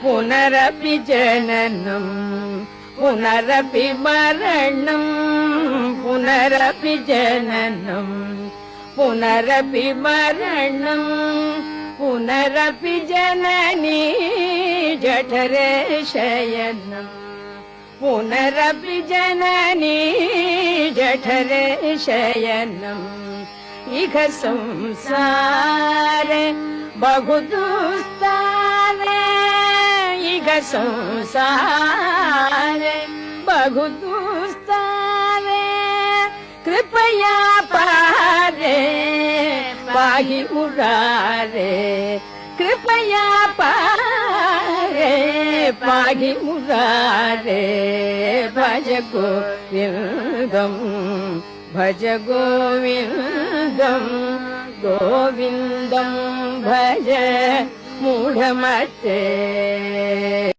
पुनरपि जननं पुनरपि मरणं पुनरपि जननं पुनरपि मरणं पुनरपि जननी जठरे शयनं पुनरपि जननी जठरे शयनम् इह संसारे बहु दुस्तारे इह संसारे बहु दुस्तारे कृपया पारे पाहि मुरारे कृपया पारे पाहि मुरारे भज गोविन्दं भज गोविन्दं गोविन्दं भज मूढमते।